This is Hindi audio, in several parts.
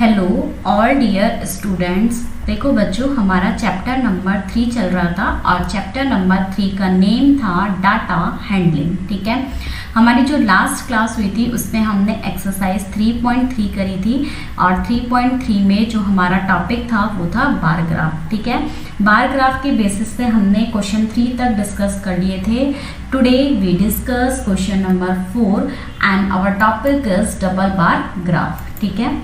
Hello all dear students. देखो बच्चों, हमारा चैप्टर नंबर 3 चल रहा था और चैप्टर नंबर 3 का नेम था डाटा हैंडलिंग। ठीक है, हमारी जो लास्ट क्लास हुई थी उसमें हमने एक्सरसाइज 3.3 करी थी और 3.3 में जो हमारा टॉपिक था वो था बार ग्राफ। ठीक है, बार ग्राफ के बेसिस पे हमने क्वेश्चन 3 तक डिस्कस कर लिए थे। Today we discuss question number 4 and our topic is double bar graph. ठीक है,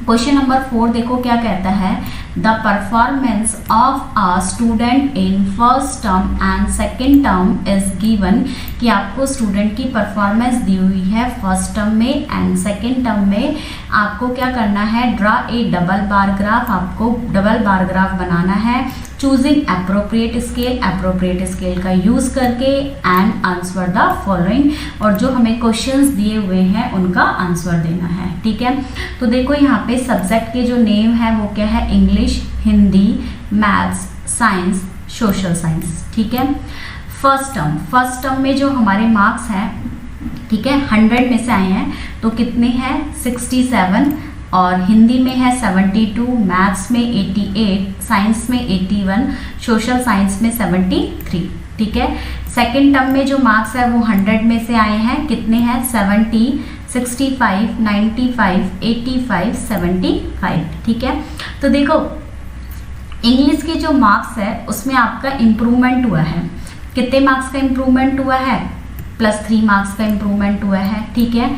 क्वेश्चन नंबर 4 देखो क्या कहता है। The performance of a student in first term and second term is given, कि आपको स्टूडेंट की परफॉर्मेंस दी हुई है फर्स्ट टर्म में एंड सेकेंड टर्म में। आपको क्या करना है, draw a double bar graph. आपको डबल बार ग्राफ बनाना है चूजिंग अप्रोप्रिएट स्केल का यूज करके एंड आंसर द फॉलोइंग, और जो हमें क्वेश्चंस दिए हुए हैं उनका आंसर देना है। ठीक है, तो देखो यहाँ पे सब्जेक्ट के जो नेम है वो क्या है, English, Hindi, maths, science, social science. ठीक है, फर्स्ट टर्म में जो हमारे मार्क्स हैं, ठीक है, 100 में से आए हैं तो कितने हैं 67, और हिंदी में है 72, मैथ्स में 88, साइंस में 81, सोशल साइंस में 73। ठीक है, सेकंड टर्म में जो मार्क्स है वो 100 में से आए हैं, कितने हैं 70, 65, 95, 85, 75। ठीक है, तो देखो इंग्लिश के जो मार्क्स है उसमें आपका इम्प्रूवमेंट हुआ है। कितने मार्क्स का इम्प्रूवमेंट हुआ है, +3 मार्क्स का इम्प्रूवमेंट हुआ है। ठीक है,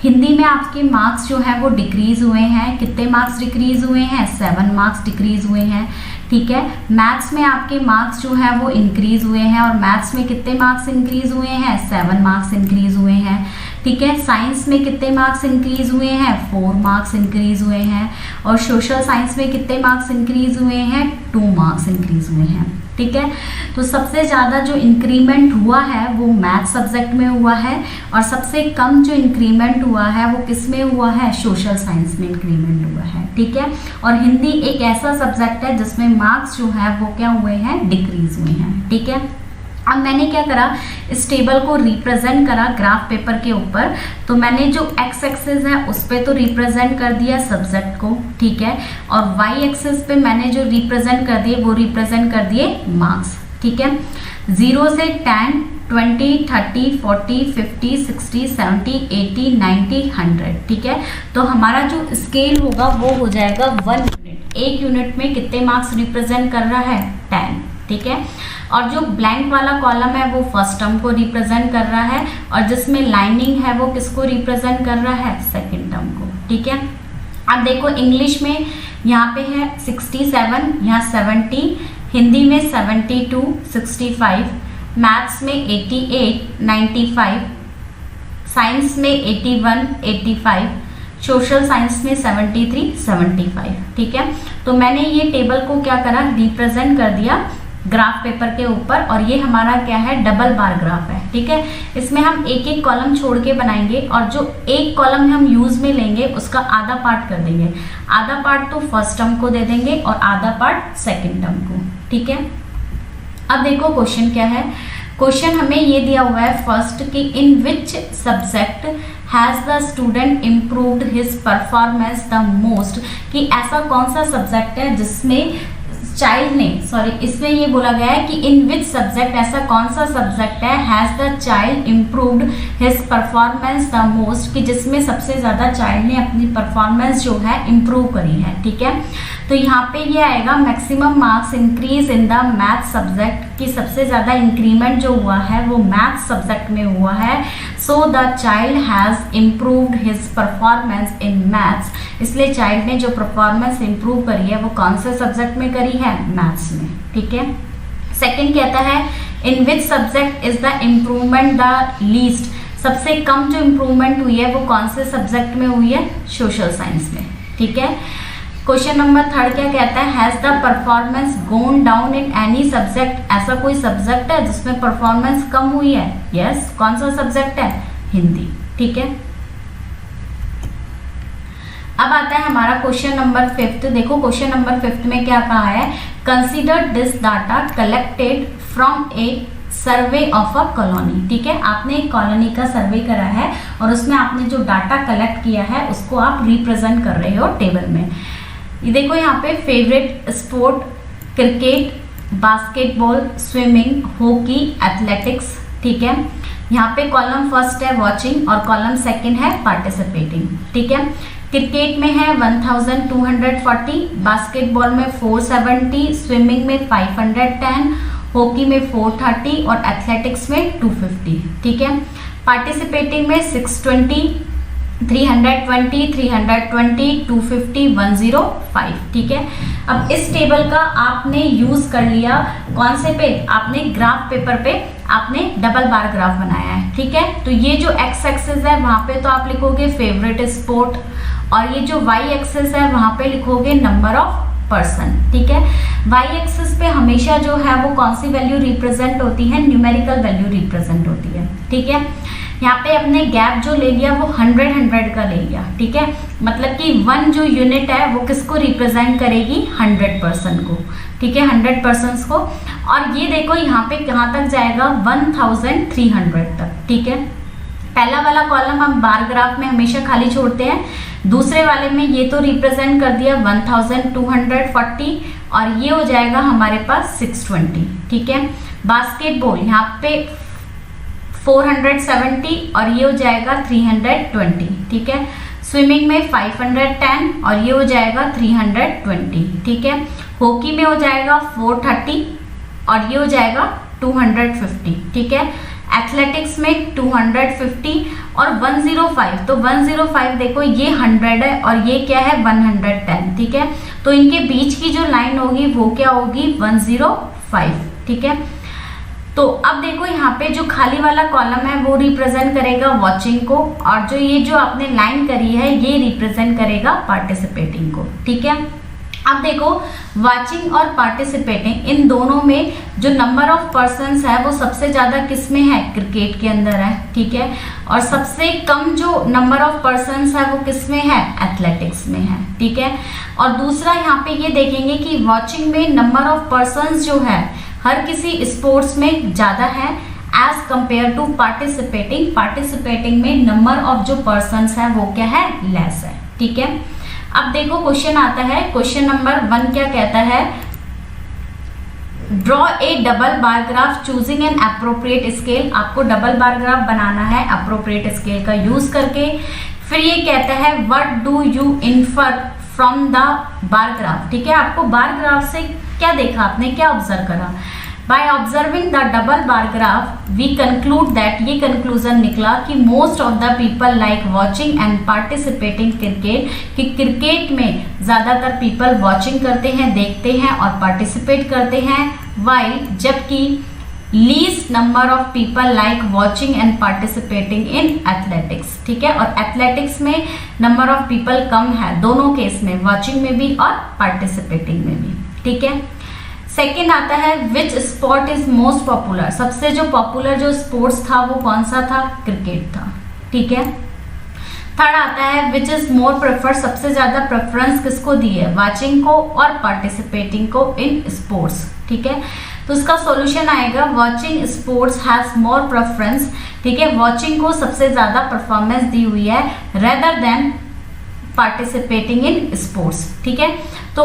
हिंदी में आपके मार्क्स जो है वो डिक्रीज हुए हैं। कितने मार्क्स डिक्रीज हुए हैं, 7 मार्क्स डिक्रीज हुए हैं। ठीक है, मैथ्स में आपके मार्क्स जो है वो इंक्रीज हुए हैं, और मैथ्स में कितने मार्क्स इंक्रीज हुए हैं, 7 मार्क्स इंक्रीज हुए हैं। ठीक है, साइंस में कितने मार्क्स इंक्रीज हुए हैं, 4 मार्क्स इंक्रीज हुए हैं, और सोशल साइंस में कितने मार्क्स इंक्रीज हुए हैं, 2 मार्क्स इंक्रीज हुए हैं। ठीक है, तो सबसे ज़्यादा जो इंक्रीमेंट हुआ है वो मैथ सब्जेक्ट में हुआ है, और सबसे कम जो इंक्रीमेंट हुआ है वो किस में हुआ है, सोशल साइंस में इंक्रीमेंट हुआ है। ठीक है, और हिंदी एक ऐसा सब्जेक्ट है जिसमें मार्क्स जो है वो क्या हुए हैं, डिक्रीज हुए हैं। ठीक है, अब मैंने क्या करा, इस टेबल को रिप्रेजेंट करा ग्राफ पेपर के ऊपर। तो मैंने जो एक्स एक्सिस है उस पर तो रिप्रेजेंट कर दिया सब्जेक्ट को, ठीक है, और वाई एक्सिस पे मैंने जो रिप्रेजेंट कर दिए वो रिप्रेजेंट कर दिए मार्क्स। ठीक है, 0 से 10, 20, 30, 40, 50, 60, 70, 80, 90, 100। ठीक है, तो हमारा जो स्केल होगा वो हो जाएगा 1 यूनिट। 1 यूनिट में कितने मार्क्स रिप्रेजेंट कर रहा है, 10। ठीक है, और जो ब्लैंक वाला कॉलम है वो फर्स्ट टर्म को रिप्रेजेंट कर रहा है, और जिसमें लाइनिंग है वो किसको रिप्रेजेंट कर रहा है, सेकंड टर्म को। ठीक है, अब देखो इंग्लिश में यहाँ पे है 67, यहाँ 70, हिंदी में 72, 65, मैथ्स में 88, 95, साइंस में 81, 85, सोशल साइंस में 73, 75। ठीक है, तो मैंने ये टेबल को क्या करा, रिप्रेजेंट कर दिया ग्राफ पेपर के ऊपर, और ये हमारा क्या है, डबल बार ग्राफ है। ठीक है, इसमें हम एक एक कॉलम छोड़ के बनाएंगे, और जो एक कॉलम हम यूज में लेंगे उसका आधा पार्ट कर देंगे। आधा पार्ट तो फर्स्ट टर्म को दे देंगे और आधा पार्ट सेकंड टर्म को। ठीक है, अब देखो क्वेश्चन क्या है। क्वेश्चन हमें ये दिया हुआ है फर्स्ट कि in which subject has the student improved his performance the most, कि ऐसा कौन सा सब्जेक्ट है जिसमें चाइल्ड ने, इसमें ये बोला गया है कि इन विच सब्जेक्ट, ऐसा कौन सा सब्जेक्ट है, has the child improved his performance the most, कि जिसमें सबसे ज़्यादा चाइल्ड ने अपनी परफॉर्मेंस जो है इम्प्रूव करी है। ठीक है, तो यहाँ पे ये आएगा maximum marks increase in the math subject, कि सबसे ज़्यादा इंक्रीमेंट जो हुआ है वो मैथ सब्जेक्ट में हुआ है। So the child has improved his performance in maths, इसलिए चाइल्ड ने जो परफॉर्मेंस इम्प्रूव करी है वो कौन से सब्जेक्ट में करी है, मैथ्स में। ठीक है, सेकंड कहता है in which subject is the improvement the least, सबसे कम जो इम्प्रूवमेंट हुई है वो कौन से सब्जेक्ट में हुई है, सोशल साइंस में। ठीक है, क्वेश्चन नंबर 3 क्या कहता है, has the performance gone down in any subject, ऐसा कोई सब्जेक्ट है जिसमें परफॉर्मेंस कम हुई है, यस। कौन सा सब्जेक्ट है, हिंदी। ठीक है, अब आता है हमारा क्वेश्चन नंबर 5। देखो क्वेश्चन नंबर 5 में क्या कहा है, consider this data collected from A survey of a colony. ठीक है, आपने एक कॉलोनी का सर्वे करा है और उसमें आपने जो डाटा कलेक्ट किया है उसको आप रिप्रेजेंट कर रहे हो टेबल में। ये देखो यहाँ पे favourite sport cricket, basketball, swimming, hockey, athletics. ठीक है, यहाँ पे कॉलम फर्स्ट है वॉचिंग और कॉलम सेकंड है पार्टिसिपेटिंग। ठीक है, क्रिकेट में है 1240, बास्केटबॉल में 470, स्विमिंग में 510, हॉकी में 430 और एथलेटिक्स में 250। ठीक है, पार्टिसिपेटिंग में 620, 320, 320, 250, 105। ठीक है, अब इस टेबल का आपने यूज कर लिया कौन से पे, आपने ग्राफ पेपर पे आपने डबल बार ग्राफ बनाया है। ठीक है, तो ये जो एक्स एक्सिस है वहां पे तो आप लिखोगे फेवरेट स्पोर्ट और ये जो वाई एक्सिस है वहां पे लिखोगे नंबर ऑफ पर्सन। ठीक है, वाई एक्सिस पे हमेशा जो है वो कौन सी वैल्यू रिप्रेजेंट होती है, न्यूमेरिकल वैल्यू रिप्रेजेंट होती है। ठीक है, यहाँ पे अपने गैप जो ले लिया वो 100 का ले लिया। ठीक है, मतलब कि 1 जो यूनिट है वो किसको रिप्रेजेंट करेगी, 100% को। ठीक है, 100% को। और ये देखो यहाँ पे कहाँ तक जाएगा, 1300 तक। ठीक है, पहला वाला कॉलम हम बार ग्राफ में हमेशा खाली छोड़ते हैं, दूसरे वाले में ये तो रिप्रेजेंट कर दिया 1240 और ये हो जाएगा हमारे पास 620। ठीक है, बास्केटबॉल यहाँ पे 470 और ये हो जाएगा 320। ठीक है, स्विमिंग में 510 और ये हो जाएगा 320। ठीक है, हॉकी में हो जाएगा 430 और ये हो जाएगा 250। ठीक है, एथलेटिक्स में 250 और 105, तो 105 देखो ये 100 है और ये क्या है 110। ठीक है, तो इनके बीच की जो लाइन होगी वो क्या होगी 105। ठीक है, तो अब देखो यहाँ पे जो खाली वाला कॉलम है वो रिप्रेजेंट करेगा वॉचिंग को और जो ये जो आपने लाइन करी है ये रिप्रेजेंट करेगा पार्टिसिपेटिंग को। ठीक है, अब देखो वॉचिंग और पार्टिसिपेटिंग इन दोनों में जो नंबर ऑफ पर्सन्स है वो सबसे ज्यादा किस में है, क्रिकेट के अंदर है। ठीक है, और सबसे कम जो नंबर ऑफ पर्सन्स है वो किस में है, एथलेटिक्स में है। ठीक है, और दूसरा यहाँ पे ये देखेंगे कि वॉचिंग में नंबर ऑफ पर्सन्स जो है हर किसी स्पोर्ट्स में ज्यादा है as compare to participating. Participating में नंबर ऑफ जो पर्सन्स है वो क्या है, लेस है। ठीक है, अब देखो क्वेश्चन आता है, क्वेश्चन नंबर 1 क्या कहता है, draw a double bar graph choosing an appropriate scale. आपको डबल बार ग्राफ बनाना है अप्रोप्रिएट स्केल का यूज करके। फिर ये कहता है what do you infer from the bar graph. ठीक है, आपको बार ग्राफ से क्या देखा, आपने क्या ऑब्जर्व करा, by observing the double bar graph we conclude that, ये कंक्लूजन निकला कि most of the people like watching and participating cricket, कि क्रिकेट में ज्यादातर पीपल वॉचिंग करते हैं, देखते हैं और पार्टिसिपेट करते हैं, वाइल जबकि least number of people like watching and participating in athletics. ठीक है, और एथलेटिक्स में नंबर ऑफ पीपल कम है, दोनों केस में, वॉचिंग में भी और पार्टिसिपेटिंग में भी। ठीक है, सेकेंड आता है which sport is most popular, सबसे जो पॉपुलर जो स्पोर्ट्स था वो कौन सा था, क्रिकेट था। ठीक है, थर्ड आता है विच इज मोर प्रेफर, सबसे ज्यादा प्रेफरेंस किसको दी है, वॉचिंग को और पार्टिसिपेटिंग को इन स्पोर्ट्स। ठीक है, तो इसका सॉल्यूशन आएगा watching sports has more preference. ठीक है, वॉचिंग को सबसे ज्यादा परफॉर्मेंस दी हुई है rather than participating in sports. ठीक है, तो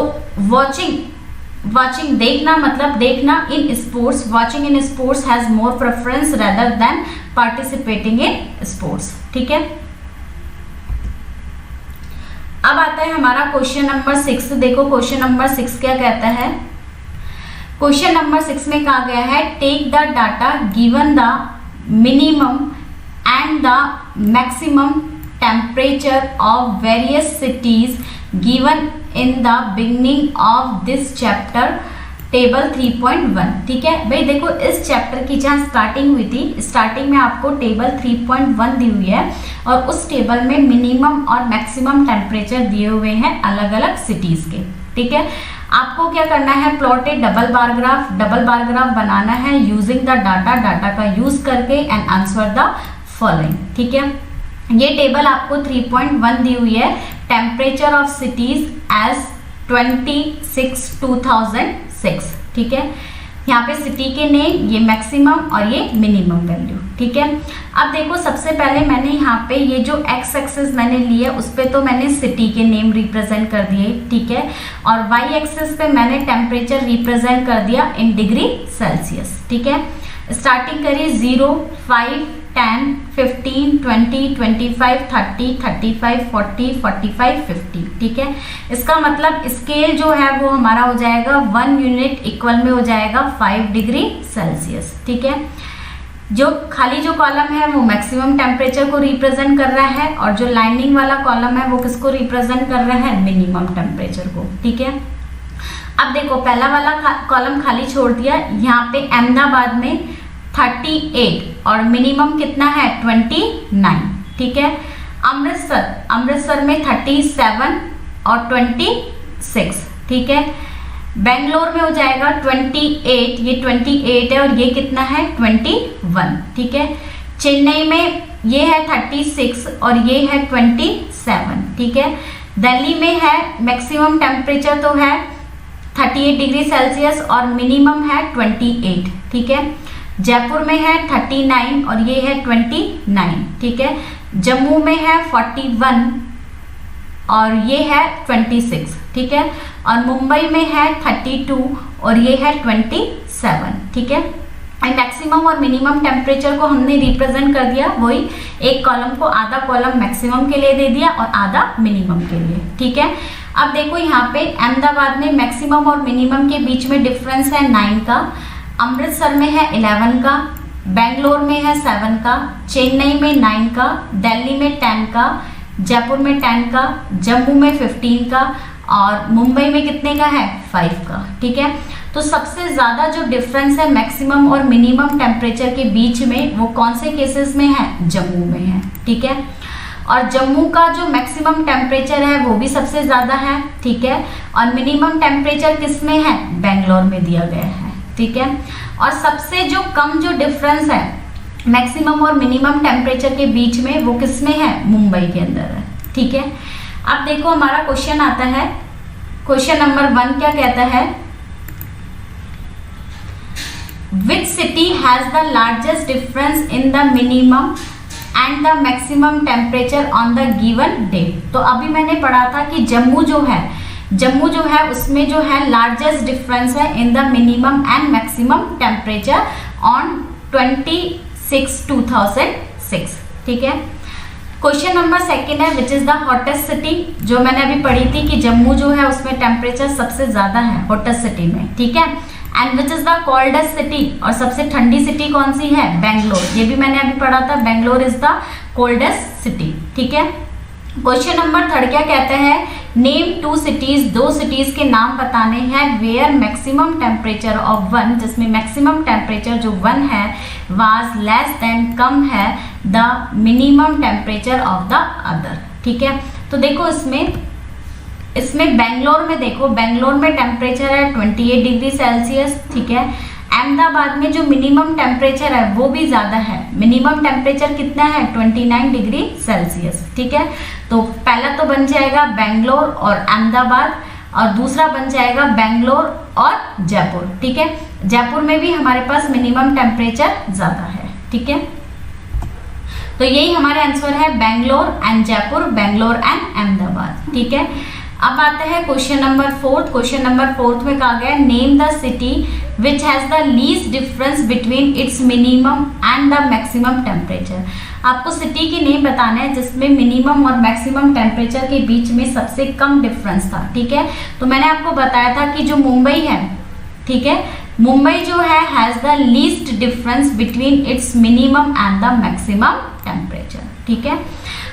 वॉचिंग देखना, मतलब देखना in sports, watching in sports has more preference rather than participating in sports. ठीक है, अब आता है हमारा क्वेश्चन नंबर 6। देखो क्वेश्चन नंबर 6 क्या कहता है, क्वेश्चन नंबर 6 में कहा गया है take the data given the minimum and the maximum temperature of various cities given in the beginning of this chapter table 3.1। ठीक है भाई, देखो इस चैप्टर की जहाँ स्टार्टिंग हुई थी, स्टार्टिंग में आपको टेबल 3.1 दी हुई है और उस टेबल में मिनिमम और मैक्सिमम टेम्परेचर दिए हुए हैं अलग अलग सिटीज के। ठीक है, आपको क्या करना है, plot a double bar graph बनाना है यूजिंग द डाटा का यूज करके एंड आंसर द फॉलोइंग। ठीक है, ये टेबल आपको 3.1 दी हुई है, टेम्परेचर ऑफ सिटीज एज 26/2006। ठीक है, यहाँ पे सिटी के नेम, ये मैक्सिमम और ये मिनिमम वैल्यू, ठीक है। अब देखो सबसे पहले मैंने यहाँ पे ये जो एक्स एक्सिस मैंने लिया उस पे तो मैंने सिटी के नेम रिप्रेजेंट कर दिए, ठीक है, और वाई एक्सिस पे मैंने टेम्परेचर रिप्रेजेंट कर दिया इन डिग्री सेल्सियस, ठीक है। स्टार्टिंग करिए 0, 5, 10, 15, 20, 25, 30, 35, 40, 45, 50, ठीक है। इसका मतलब स्केल जो है वो हमारा हो जाएगा 1 यूनिट इक्वल में हो जाएगा 5 डिग्री सेल्सियस, ठीक है। जो खाली जो कॉलम है वो मैक्सिमम टेम्परेचर को रिप्रेजेंट कर रहा है और जो लाइनिंग वाला कॉलम है वो किसको रिप्रेजेंट कर रहा है, मिनिमम टेम्परेचर को, ठीक है। अब देखो पहला वाला कॉलम खाली छोड़ दिया, यहाँ पे अहमदाबाद में 38 और मिनिमम कितना है 29, ठीक है। अमृतसर में 37 और 26, ठीक है। बेंगलोर में हो जाएगा 28, ये 28 है और ये कितना है 21, ठीक है। चेन्नई में ये है 36 और ये है 27, ठीक है। दिल्ली में है मैक्सिमम टेम्परेचर तो है 38 डिग्री सेल्सियस और मिनिमम है 28, ठीक है। जयपुर में है 39 और ये है 29, ठीक है। जम्मू में है 41 और ये है 26, ठीक है। और मुंबई में है 32 और ये है 27, ठीक है। मैक्सिमम और मिनिमम टेम्परेचर को हमने रिप्रेजेंट कर दिया, वही एक कॉलम को आधा कॉलम मैक्सिमम के लिए दे दिया और आधा मिनिमम के लिए, ठीक है। अब देखो यहाँ पे अहमदाबाद में मैक्सिमम और मिनिमम के बीच में डिफरेंस है 9 का, अमृतसर में है 11 का, बेंगलोर में है 7 का, चेन्नई में 9 का, दिल्ली में 10 का, जयपुर में 10 का, जम्मू में 15 का और मुंबई में कितने का है 5 का, ठीक है। तो सबसे ज़्यादा जो डिफरेंस है मैक्सिमम और मिनिमम टेम्परेचर के बीच में वो कौन से केसेस में है, जम्मू में है, ठीक है। और जम्मू का जो मैक्सिमम टेम्परेचर है वो भी सबसे ज़्यादा है, ठीक है। और मिनिमम टेम्परेचर किस में है, बेंगलोर में दिया गया है, ठीक है। और सबसे जो कम जो डिफरेंस है मैक्सिमम और मिनिमम टेम्परेचर के बीच में वो किस में है, मुंबई के अंदर है, ठीक है। अब देखो हमारा क्वेश्चन आता है, क्वेश्चन नंबर 1 क्या कहता है, which city has the largest difference in the minimum and the maximum temperature on the given day. तो अभी मैंने पढ़ा था कि जम्मू जो है उसमें जो है लार्जेस्ट डिफरेंस है in the minimum and maximum temperature on 26/2006, ठीक है। क्वेश्चन नंबर 2 है which is the hottest city, जो मैंने अभी पढ़ी थी कि जम्मू जो है उसमें टेम्परेचर सबसे ज्यादा है हॉटेस्ट सिटी में, ठीक है। And which is the coldest city, और सबसे ठंडी सिटी कौन सी है, बेंगलोर, ये भी मैंने अभी पढ़ा था, Bangalore is the coldest city, ठीक है। क्वेश्चन नंबर 3 क्या कहते हैं, नेम 2 सिटीज, 2 सिटीज के नाम बताने हैं वेयर मैक्सिमम टेम्परेचर ऑफ 1, जिसमें मैक्सिमम टेम्परेचर जो 1 है वाज लेस देन कम है the minimum temperature of the other, ठीक है। तो देखो इसमें बेंगलोर में देखो, बेंगलोर में टेम्परेचर है 28 डिग्री सेल्सियस, ठीक है। अहमदाबाद में जो मिनिमम टेम्परेचर है वो भी ज़्यादा है, मिनिमम टेम्परेचर कितना है 29 डिग्री सेल्सियस, ठीक है। तो पहला तो बन जाएगा बेंगलोर और अहमदाबाद और दूसरा बन जाएगा बेंगलोर और जयपुर, ठीक है। जयपुर में भी हमारे पास मिनिमम टेम्परेचर ज़्यादा है, ठीक है। तो यही हमारे आंसर है बेंगलोर एंड जयपुर, बेंगलोर एंड अहमदाबाद, ठीक है। अब आते हैं क्वेश्चन नंबर 4। क्वेश्चन नंबर 4 में कहा गया name the city which has the least difference between its minimum and the maximum temperature. आपको सिटी के नेम बताना है जिसमें मिनिमम और मैक्सिमम टेम्परेचर के बीच में सबसे कम डिफरेंस था, ठीक है। तो मैंने आपको बताया था कि जो मुंबई है, ठीक है, मुंबई जो है has the least difference between its minimum and the maximum temperature, ठीक है।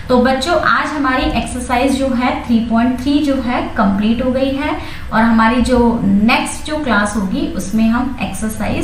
तो बच्चों आज हमारी एक्सरसाइज जो है 3.3 जो है कंप्लीट हो गई है और हमारी जो नेक्स्ट जो क्लास होगी उसमें हम एक्सरसाइज